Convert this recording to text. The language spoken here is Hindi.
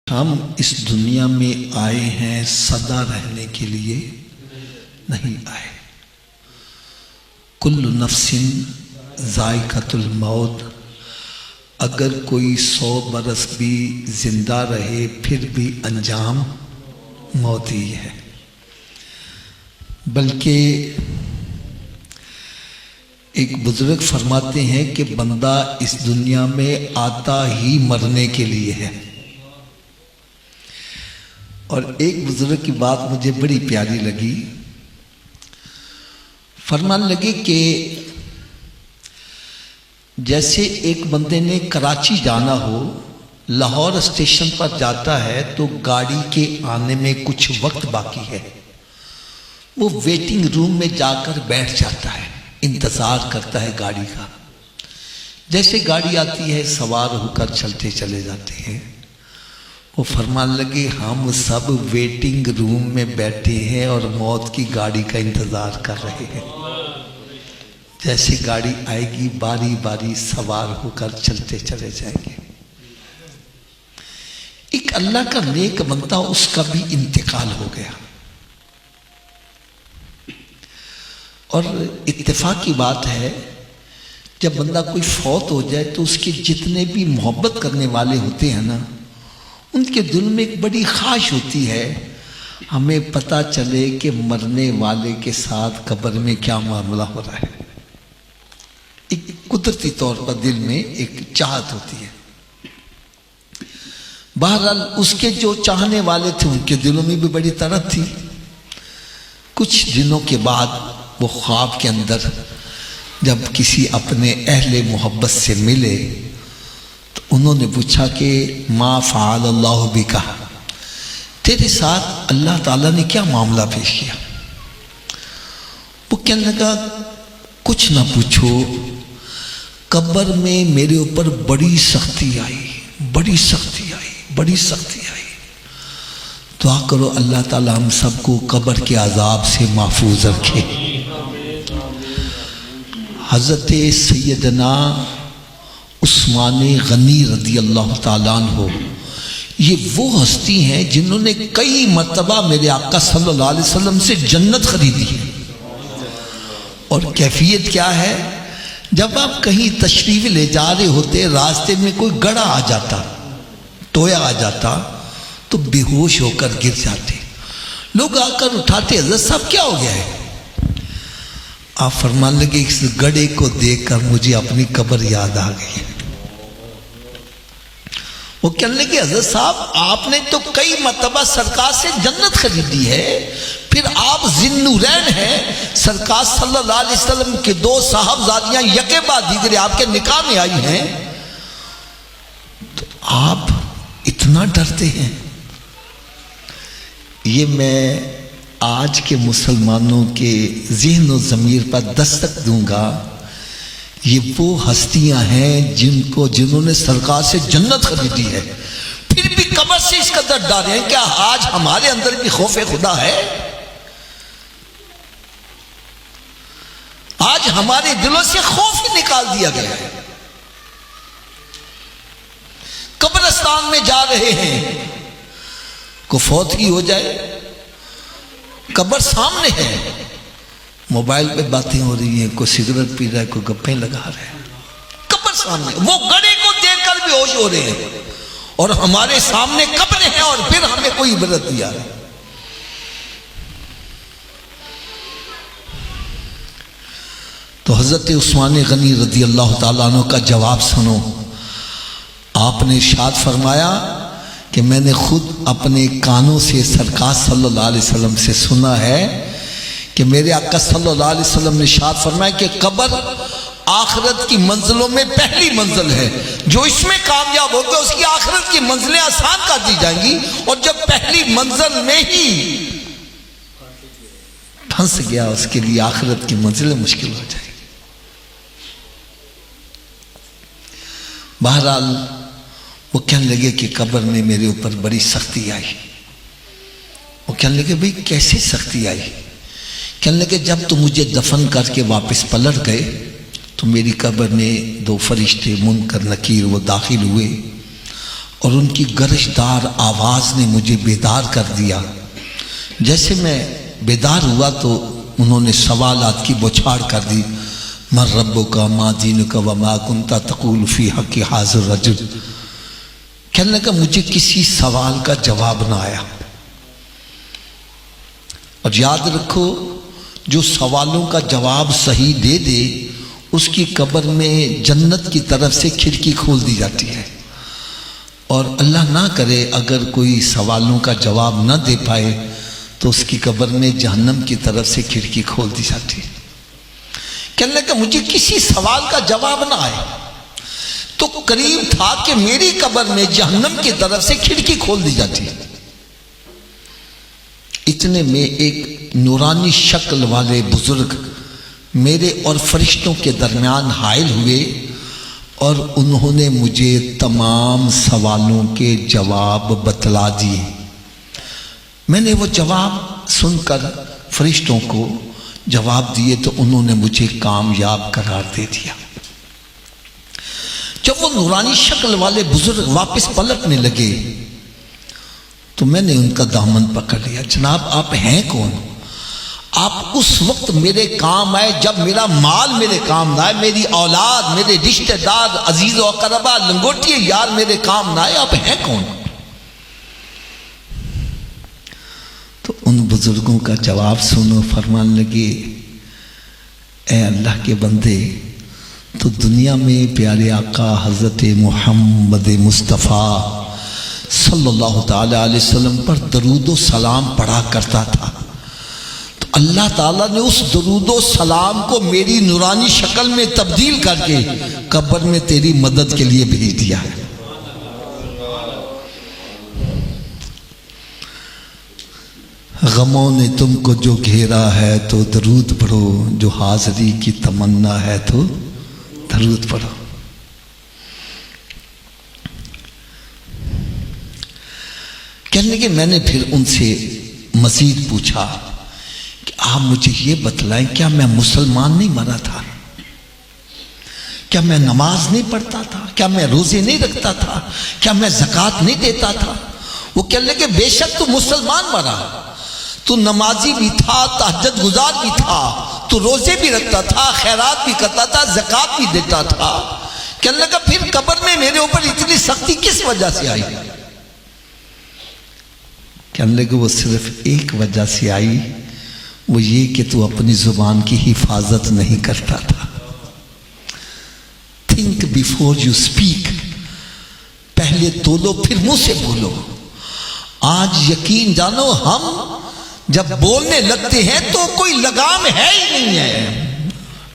हम इस दुनिया में आए हैं सदा रहने के लिए नहीं आए। कुल्लु नफ्सिन ज़ाइक़तुल मौत। अगर कोई 100 बरस भी जिंदा रहे फिर भी अंजाम मौत ही है। बल्कि एक बुजुर्ग फरमाते हैं कि बंदा इस दुनिया में आता ही मरने के लिए है। और एक बुजुर्ग की बात मुझे बड़ी प्यारी लगी। फरमान लगे कि जैसे एक बंदे ने कराची जाना हो, लाहौर स्टेशन पर जाता है तो गाड़ी के आने में कुछ वक्त बाकी है, वो वेटिंग रूम में जाकर बैठ जाता है, इंतज़ार करता है गाड़ी का। जैसे गाड़ी आती है सवार होकर चलते चले जाते हैं। वो फरमान लगे हम सब वेटिंग रूम में बैठे हैं और मौत की गाड़ी का इंतज़ार कर रहे हैं। जैसे गाड़ी आएगी बारी बारी सवार होकर चलते चले जाएंगे। एक अल्लाह का नेक बनता, उसका भी इंतकाल हो गया। और इत्तेफाक की बात है, जब बंदा कोई फौत हो जाए तो उसके जितने भी मोहब्बत करने वाले होते हैं ना, उनके दिल में एक बड़ी ख्वाहिश होती है हमें पता चले कि मरने वाले के साथ कब्र में क्या मामला हो रहा है। एक कुदरती तौर पर दिल में एक चाहत होती है। बहरहाल उसके जो चाहने वाले थे उनके दिलों में भी बड़ी तरफ थी। कुछ दिनों के बाद वो ख्वाब के अंदर जब किसी अपने अहले मोहब्बत से मिले तो उन्होंने पूछा कि मा फ़अल अल्लाहु बिका, तेरे साथ अल्लाह ताला ने क्या मामला पेश किया। वो कहने लगा कुछ ना पूछो, कब्र में मेरे ऊपर बड़ी सख्ती आई, बड़ी सख्ती आई, बड़ी सख्ती आई। दुआ करो अल्लाह ताला हम सबको कब्र के अजाब से महफूज रखे। हज़रत सैयदना उस्मान गनी रज़ी अल्लाह ताला अन्हु, ये वो हस्ती हैं जिन्होंने कई मर्तबा मेरे आका सल्लल्लाहु अलैहि वसल्लम से जन्नत खरीदी है। और कैफियत क्या है, जब आप कहीं तशरीफ ले जा रहे होते, रास्ते में कोई गड़ा आ जाता, टोया आ जाता तो बेहोश होकर गिर जाते। लोग आकर उठाते, हज़रत साहब क्या हो गया है। आप फरमान लगे इस गड़े को देखकर मुझे अपनी कब्र याद आ गई। वो कहने लगे हज़रत साहब आपने तो कई मर्तबा सरकार से जन्नत खरीदी है, फिर आप ज़िन्नुरैन हैं, सरकार सल्लल्लाहु अलैहि वसल्लम के 2 साहबजादियां यके बाद दीगरे आपके निकाह में आई हैं, तो आप इतना डरते हैं। ये मैं आज के मुसलमानों के ज़हन और ज़मीर पर दस्तक दूंगा। ये वो हस्तियां हैं जिन्होंने सरकार से जन्नत खरीदी है, फिर भी कब्र से इस कदर डर हैं। क्या आज हमारे अंदर भी खौफ खुदा है? आज हमारे दिलों से खौफ ही निकाल दिया गया है। कब्रिस्तान में जा रहे हैं, को फौतगी हो जाए, कब्र सामने है, मोबाइल पे बातें हो रही हैं, कोई सिगरेट पी रहा है, कोई गप्पे लगा रहा है, कब्र सामने। वो गड़े को देखकर भी होश हो रहे हैं और हमारे सामने कब्र है और फिर हमें कोई इबरत दिया है। तो हज़रत उस्मान गनी रज़ी अल्लाह ताला अन्हु का जवाब सुनो। आपने इरशाद फरमाया कि मैंने खुद अपने कानों से सरकार सल्लल्लाहु अलैहि वसल्लम से सुना है कि मेरे आका सल्लल्लाहु अलैहि वसल्लम ने इरशाद फरमाया कि कब्र आखिरत की मंजिलों में पहली मंजिल है। जो इसमें कामयाब होगा उसकी आखिरत की मंजिलें आसान कर दी जाएंगी, और जब पहली मंजिल में ही फंस गया उसके लिए आखिरत की मंजिलें मुश्किल हो जाएंगी। बहरहाल वो कहने लगे कि कब्र में मेरे ऊपर बड़ी सख्ती आई। वो कहने लगे भाई कैसे सख्ती आई। कहने लगे जब तो मुझे दफन करके वापस पलट गए तो मेरी कब्र में 2 फरिश्ते मुनकर नकीर वो दाखिल हुए और उनकी गरजदार आवाज़ ने मुझे बेदार कर दिया। जैसे मैं बेदार हुआ तो उन्होंने सवालात की बौछार कर दी। मर रब्बुका मा दीनुका व मा कुंता तक़ूलु फ़ी हक़्क़ि हाज़िर रजुल। कहने लगा मुझे किसी सवाल का जवाब ना आया। और याद रखो, जो सवालों का जवाब सही दे दे उसकी कब्र में जन्नत की तरफ से खिड़की खोल दी जाती है, और अल्लाह ना करे अगर कोई सवालों का जवाब ना दे पाए तो उसकी कब्र में जहन्नम की तरफ से खिड़की खोल दी जाती है। कहने लगा मुझे किसी सवाल का जवाब ना आए तो करीब था कि मेरी कब्र में जहन्नम की तरफ से खिड़की खोल दी जाती है। इतने में एक नूरानी शक्ल वाले बुजुर्ग मेरे और फरिश्तों के दरमियान हाइल हुए और उन्होंने मुझे तमाम सवालों के जवाब बतला दिए। मैंने वो जवाब सुनकर फरिश्तों को जवाब दिए तो उन्होंने मुझे कामयाब करार दे दिया। जब वो नूरानी शक्ल वाले बुजुर्ग वापस पलटने लगे तो मैंने उनका दामन पकड़ लिया। जनाब आप हैं कौन? आप उस वक्त मेरे काम आए जब मेरा माल मेरे काम ना आए, मेरी औलाद, मेरे रिश्तेदार, अजीज और करबा, लंगोटिए यार मेरे काम ना आए। आप हैं कौन? तो उन बुजुर्गों का जवाब सुनो। फरमान लगे, ए अल्लाह के बंदे, तो दुनिया में प्यारे आका हजरत मोहम्मद मुस्तफ़ा सल्लल्लाहु ताला अलैहि वसल्लम पर दरूदो सलाम पढ़ा करता था। तो अल्लाह ताला ने उस दरूदो सलाम को मेरी नूरानी शक्ल में तब्दील करके कब्र में तेरी मदद के लिए भेज दिया है। गमों ने तुमको जो घेरा है तो दरूद पढ़ो, जो हाज़री की तमन्ना है तो दरूद पढ़ो। कहने लगे, मैंने फिर उनसे मजीद पूछा कि आप मुझे ये बतलाएं, क्या मैं मुसलमान नहीं मरा था? क्या मैं नमाज नहीं पढ़ता था? क्या मैं रोजे नहीं रखता था? क्या मैं ज़कात नहीं देता था? वो कहने लगे, बेशक तू मुसलमान मरा, तू नमाजी भी था, तहज्जुद गुजार भी था, तू रोजे भी रखता था, खैरात भी करता था, ज़कात भी देता था। कहने लगा, फिर कब्र में मेरे ऊपर इतनी सख्ती किस वजह से आई? कहने लगे, वो सिर्फ एक वजह से आई, वो ये कि तू अपनी जुबान की हिफाजत नहीं करता था। थिंक बिफोर यू स्पीक, पहले तोलो फिर मुंह से बोलो। आज यकीन जानो, हम जब बोलने लगते हैं तो कोई लगाम है ही नहीं है।